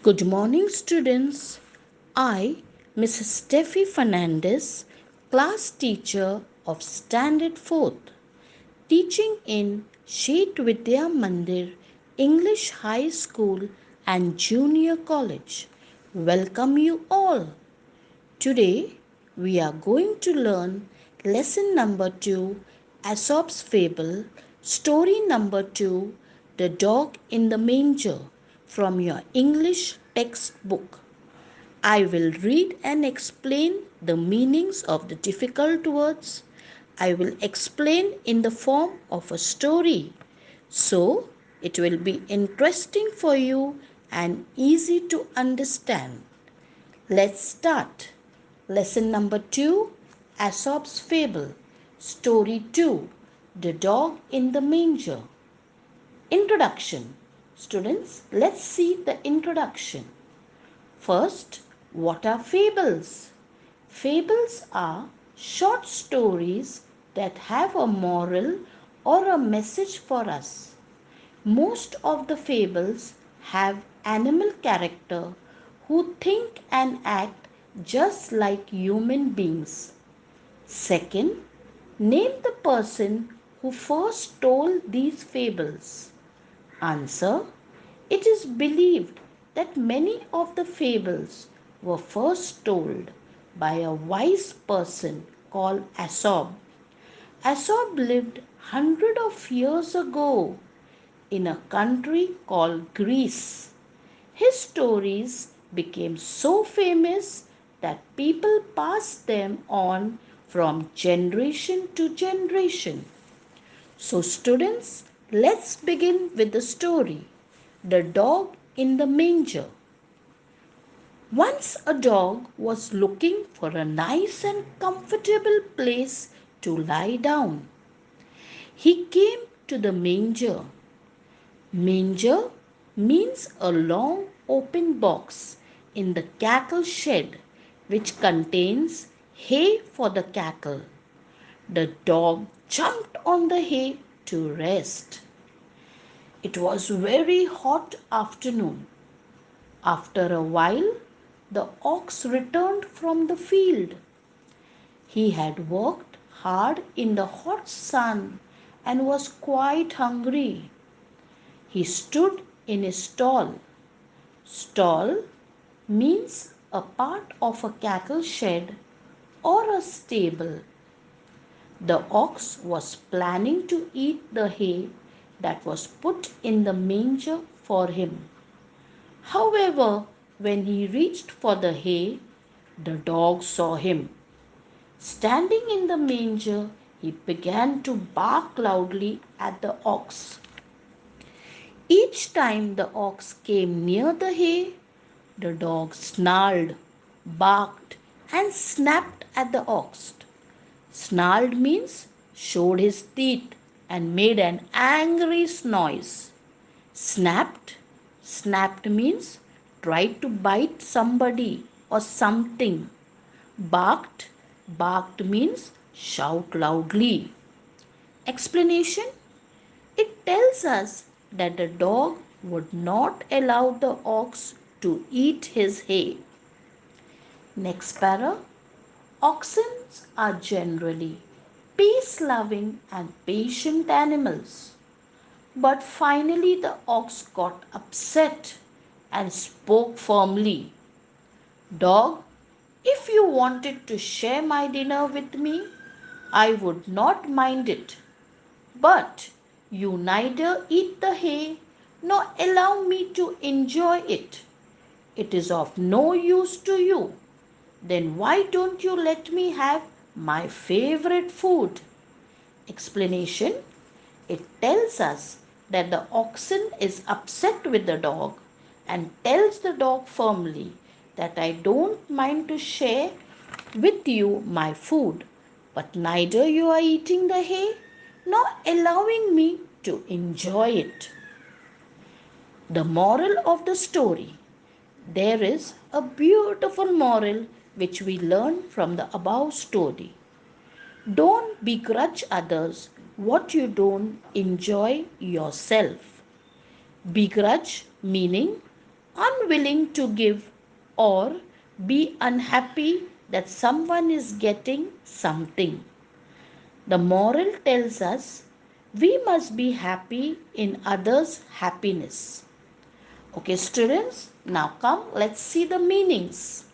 Good morning, students. I, Mrs. Steffi Fernandez, class teacher of Standard 4th, teaching in Shet Vidya Mandir English High School and Junior College, welcome you all. Today we are going to learn lesson number 2, Aesop's Fable, story number 2, The Dog in the Manger, from your English textbook. I will read and explain the meanings of the difficult words. I will explain in the form of a story. So it will be interesting for you and easy to understand. Let's start. Lesson number 2, Aesop's Fable. Story 2, The Dog in the Manger. Introduction. Students, let's see the introduction. First, what are fables? Fables are short stories that have a moral or a message for us. Most of the fables have animal character who think and act just like human beings. Second, name the person who first told these fables. Answer: it is believed that many of the fables were first told by a wise person called Aesop. Aesop lived hundreds of years ago in a country called Greece. His stories became so famous that people passed them on from generation to generation. So, students, let's begin with the story, The Dog in the Manger. Once a dog was looking for a nice and comfortable place to lie down. He came to the manger. Manger means a long open box in the cattle shed which contains hay for the cattle. The dog jumped on the hay to rest. It was very hot afternoon. After a while, the ox returned from the field. He had worked hard in the hot sun and was quite hungry. He stood in his stall. Stall means a part of a cattle shed or a stable. The ox was planning to eat the hay that was put in the manger for him. However, when he reached for the hay, the dog saw him. Standing in the manger, he began to bark loudly at the ox. Each time the ox came near the hay, the dog snarled, barked, and snapped at the ox. Snarled means showed his teeth and made an angry noise. Snapped, snapped means tried to bite somebody or something. Barked, barked means shout loudly. Explanation: it tells us that the dog would not allow the ox to eat his hay. Next para. Oxen are generally peace loving and patient animals. But finally, the ox got upset and spoke firmly. Dog, if you wanted to share my dinner with me, I would not mind it. But you neither eat the hay nor allow me to enjoy it. It is of no use to you. Then why don't you let me have my favorite food? Explanation: it tells us that the oxen is upset with the dog and tells the dog firmly that I don't mind to share with you my food, but neither you are eating the hay nor allowing me to enjoy it. The moral of the story: there is a beautiful moral which we learn from the above story. Don't begrudge others what you don't enjoy yourself. Begrudge meaning unwilling to give, or be unhappy that someone is getting something. The moral tells us we must be happy in others' happiness. Okay, students, now come, let's see the meanings.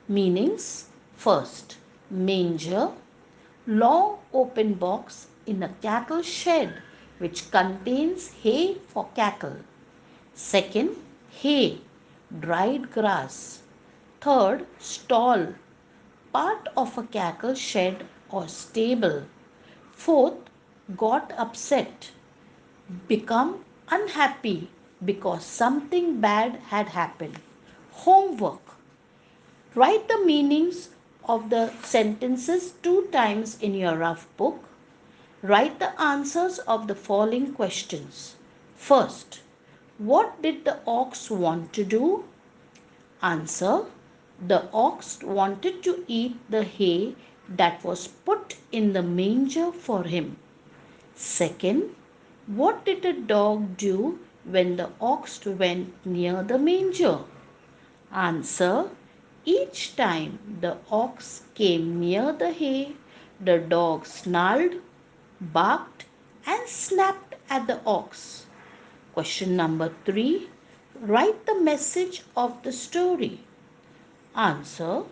Meanings first, manger, long open box in a cattle shed which contains hay for cattle. Second, hay, dried grass. Third, stall, part of a cattle shed or stable. Fourth, got upset, become unhappy because something bad had happened. Homework. Write the meanings of the sentences 2 times in your rough book. Write the answers of the following questions. First, what did the ox want to do? Answer, the ox wanted to eat the hay that was put in the manger for him. Second, what did the dog do when the ox went near the manger? Answer, each time the ox came near the hay, the dog snarled, barked, and snapped at the ox. Question number 3. Write the message of the story. Answer,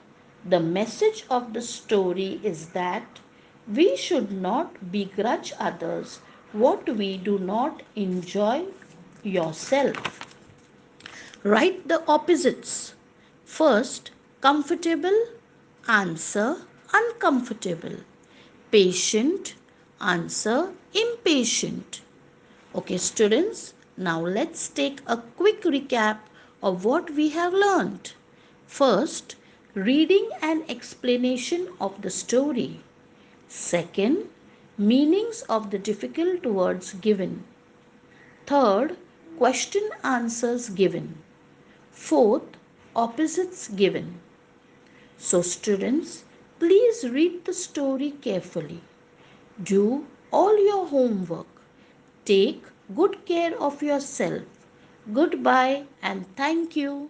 the message of the story is that we should not begrudge others what we do not enjoy yourself. Write the opposites. First, comfortable. Answer, uncomfortable. Patient. Answer, impatient. Okay, students, now let's take a quick recap of what we have learned. First, reading and explanation of the story. Second, meanings of the difficult words given. Third, question answers given. Fourth, opposites given. So, students, please read the story carefully. Do all your homework. Take good care of yourself. Goodbye and thank you.